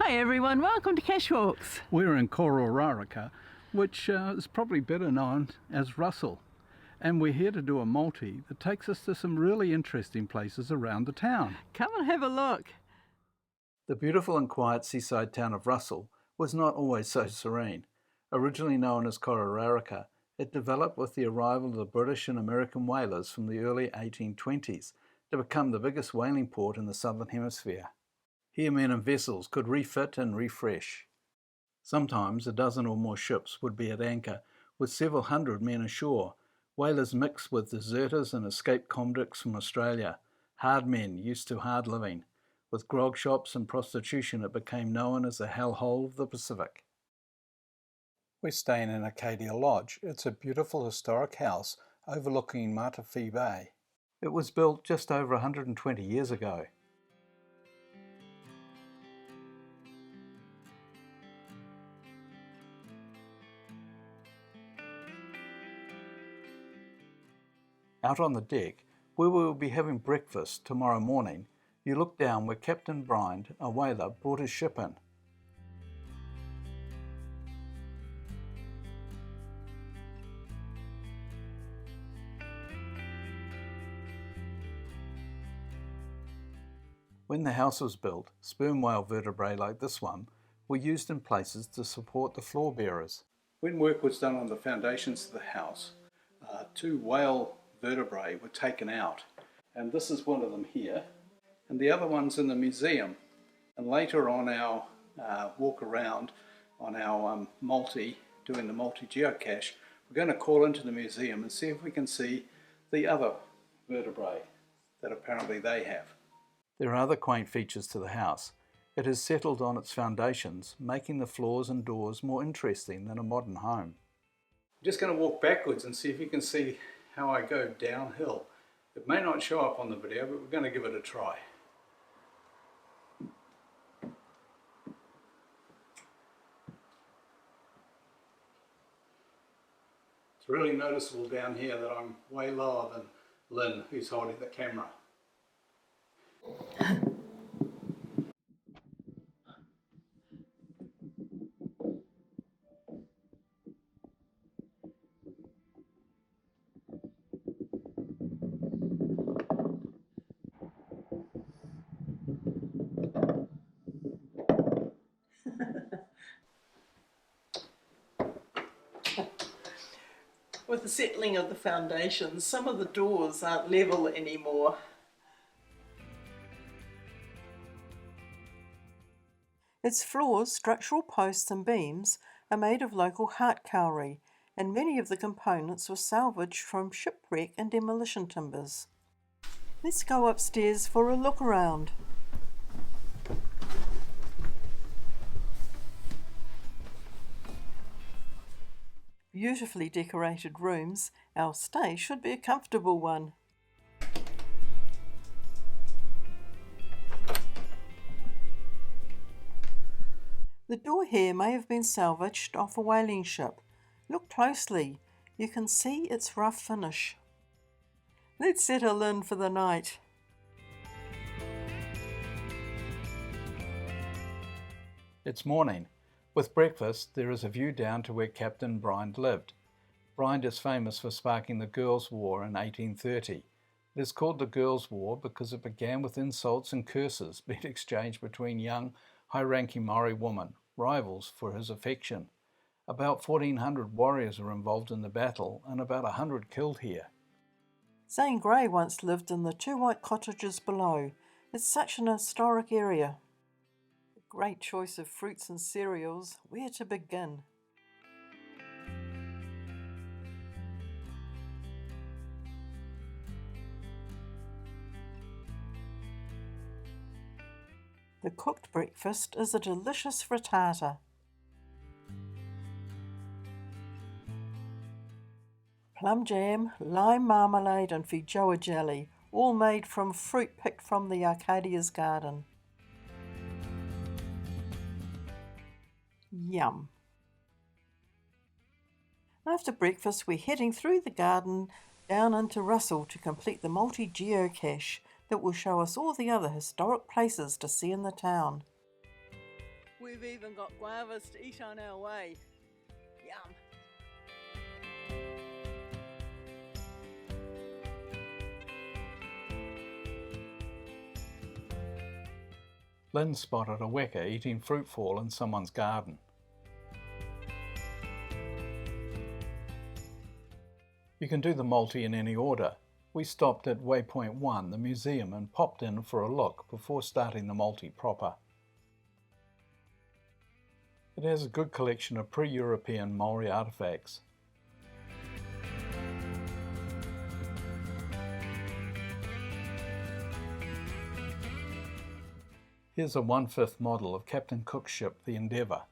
Hi everyone, welcome to Cache Walks. We're in Kororareka, which is probably better known as Russell. And we're here to do a multi that takes us to some really interesting places around the town. Come and have a look. The beautiful and quiet seaside town of Russell was not always so serene. Originally known as Kororareka, it developed with the arrival of the British and American whalers from the early 1820s to become the biggest whaling port in the Southern Hemisphere. Here men and vessels could refit and refresh. Sometimes a dozen or more ships would be at anchor, with several hundred men ashore, whalers mixed with deserters and escaped convicts from Australia, hard men used to hard living. With grog shops and prostitution, it became known as the hellhole of the Pacific. We're staying in Arcadia Lodge. It's a beautiful historic house overlooking Matawhī Bay. It was built just over 120 years ago. Out on the deck, where we will be having breakfast tomorrow morning, you look down where Captain Brynd, a whaler, brought his ship in. When the house was built, sperm whale vertebrae like this one were used in places to support the floor bearers. When work was done on the foundations of the house, two whale vertebrae were taken out, and this is one of them here, and the other one's in the museum. And later on our walk around on our doing the multi geocache, we're going to call into the museum and see if we can see the other vertebrae that apparently they have. There are other quaint features to the house. It has settled on its foundations, making the floors and doors more interesting than a modern home. I'm just going to walk backwards and see if you can see how I go downhill. It may not show up on the video, but we're going to give it a try. It's really noticeable down here that I'm way lower than Lynn, who's holding the camera. With the settling of the foundations, some of the doors aren't level anymore. Its floors, structural posts and beams are made of local heart kauri, and many of the components were salvaged from shipwreck and demolition timbers. Let's go upstairs for a look around. Beautifully decorated rooms, our stay should be a comfortable one. The door here may have been salvaged off a whaling ship. Look closely, you can see its rough finish. Let's settle in for the night. It's morning. With breakfast, there is a view down to where Captain Brynd lived. Brynd is famous for sparking the Girls' War in 1830. It is called the Girls' War because it began with insults and curses being exchanged between young, high-ranking Maori women, rivals for his affection. About 1,400 warriors were involved in the battle and about 100 killed here. Zane Grey once lived in the two white cottages below. It's such an historic area. Great choice of fruits and cereals. Where to begin? The cooked breakfast is a delicious frittata. Plum jam, lime marmalade and feijoa jelly, all made from fruit picked from the Arcadia's garden. Yum. After breakfast, we're heading through the garden down into Russell to complete the multi-geocache that will show us all the other historic places to see in the town. We've even got guavas to eat on our way. Yum! Lynn spotted a weka eating fruit fall in someone's garden. You can do the multi in any order. We stopped at Waypoint 1, the museum, and popped in for a look before starting the multi proper. It has a good collection of pre-European Maori artefacts. Here's a 1/5 model of Captain Cook's ship, the Endeavour.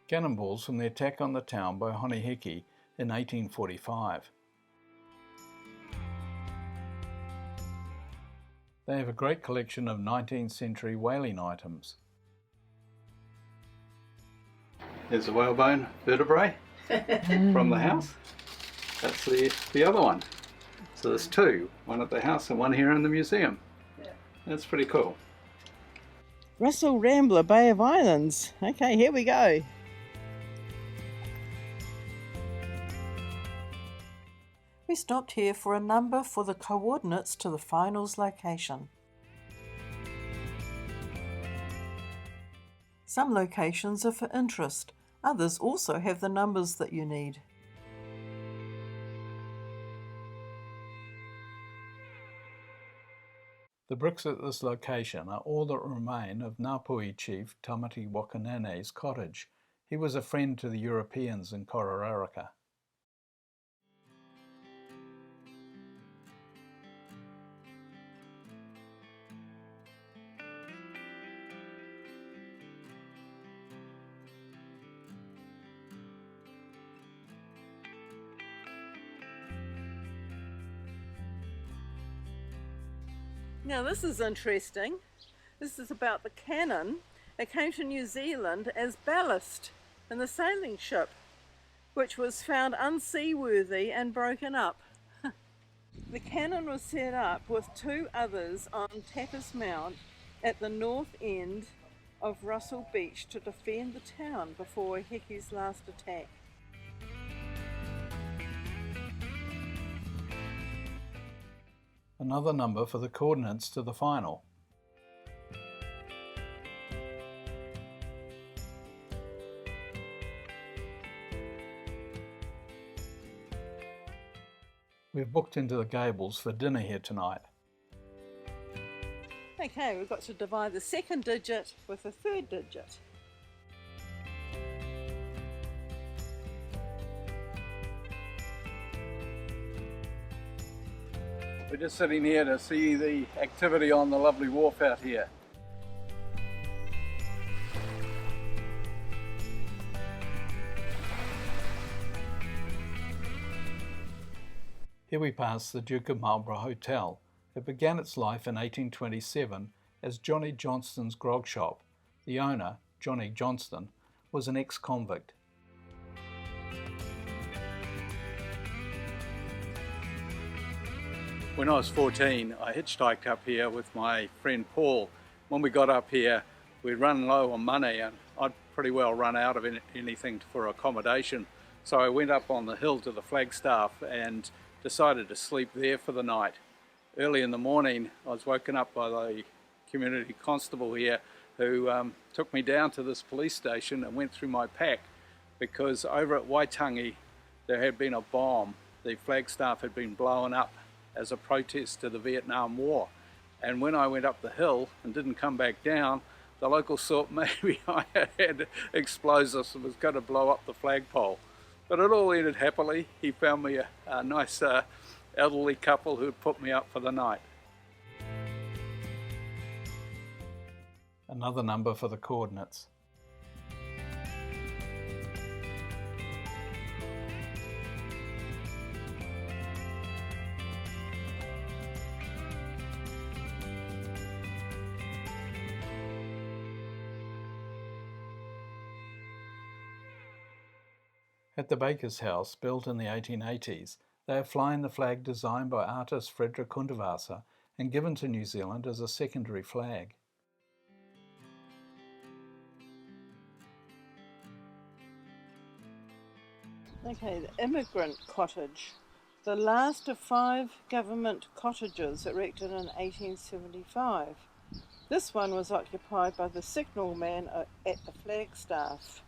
Cannonballs from the attack on the town by Honihiki in 1845. They have a great collection of 19th century whaling items. There's a whalebone vertebrae from the house. That's the other one. So there's two, one at the house and one here in the museum. Yeah. That's pretty cool. Russell Rambler, Bay of Islands. Okay, here we go. We stopped here for a number for the coordinates to the finals location. Some locations are for interest, others also have the numbers that you need. The bricks at this location are all that remain of Ngāpuhi chief Tamati Wakanane's cottage. He was a friend to the Europeans in Kororareka. Now this is interesting. This is about the cannon. It came to New Zealand as ballast in the sailing ship, which was found unseaworthy and broken up. The cannon was set up with two others on Tappers Mount at the north end of Russell Beach to defend the town before Hiki's last attack. Another number for the coordinates to the final. We've booked into the Gables for dinner here tonight. Okay, we've got to divide the second digit with the third digit. We're just sitting here to see the activity on the lovely wharf out here. Here we pass the Duke of Marlborough Hotel. It began its life in 1827 as Johnny Johnston's grog shop. The owner, Johnny Johnston, was an ex-convict. When I was 14, I hitchhiked up here with my friend Paul. When we got up here, we'd run low on money and I'd pretty well run out of anything for accommodation. So I went up on the hill to the Flagstaff and decided to sleep there for the night. Early in the morning, I was woken up by the community constable here who took me down to this police station and went through my pack because over at Waitangi there had been a bomb. The Flagstaff had been blown up as a protest to the Vietnam War. And when I went up the hill and didn't come back down, the locals thought maybe I had explosives and was going to blow up the flagpole. But it all ended happily. He found me a nice elderly couple who had put me up for the night. Another number for the coordinates. At the Baker's House, built in the 1880s, they are flying the flag designed by artist Frederick Kuntavasa and given to New Zealand as a secondary flag. Okay, the Immigrant Cottage. The last of 5 government cottages erected in 1875. This one was occupied by the signalman at the flagstaff.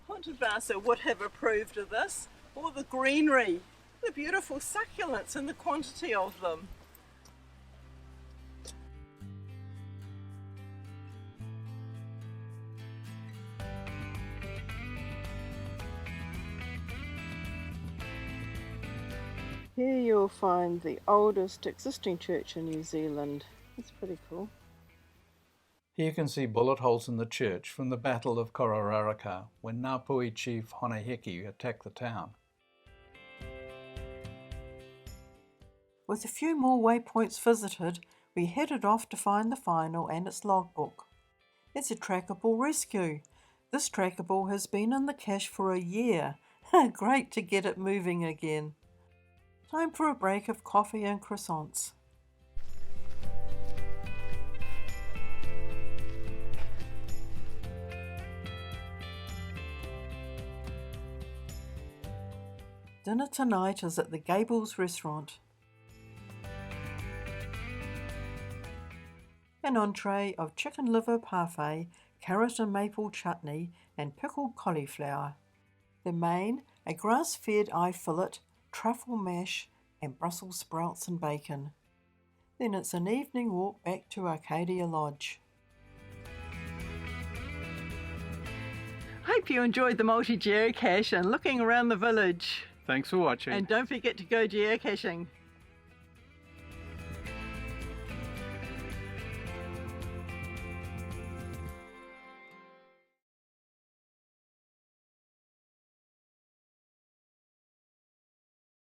Kuntavasa would have approved of this, or the greenery, the beautiful succulents and the quantity of them. Here you'll find the oldest existing church in New Zealand. It's pretty cool. Here you can see bullet holes in the church from the Battle of Kororareka when Ngāpuhi chief Honeheki attacked the town. With a few more waypoints visited, we headed off to find the final and its logbook. It's a trackable rescue. This trackable has been in the cache for a year. Great to get it moving again. Time for a break of coffee and croissants. Dinner tonight is at the Gables restaurant. An entree of chicken liver parfait, carrot and maple chutney and pickled cauliflower. The main, a grass-fed eye fillet, truffle mash and Brussels sprouts and bacon. Then it's an evening walk back to Arcadia Lodge. Hope you enjoyed the multi-geocache and looking around the village. Thanks for watching. And don't forget to go geocaching.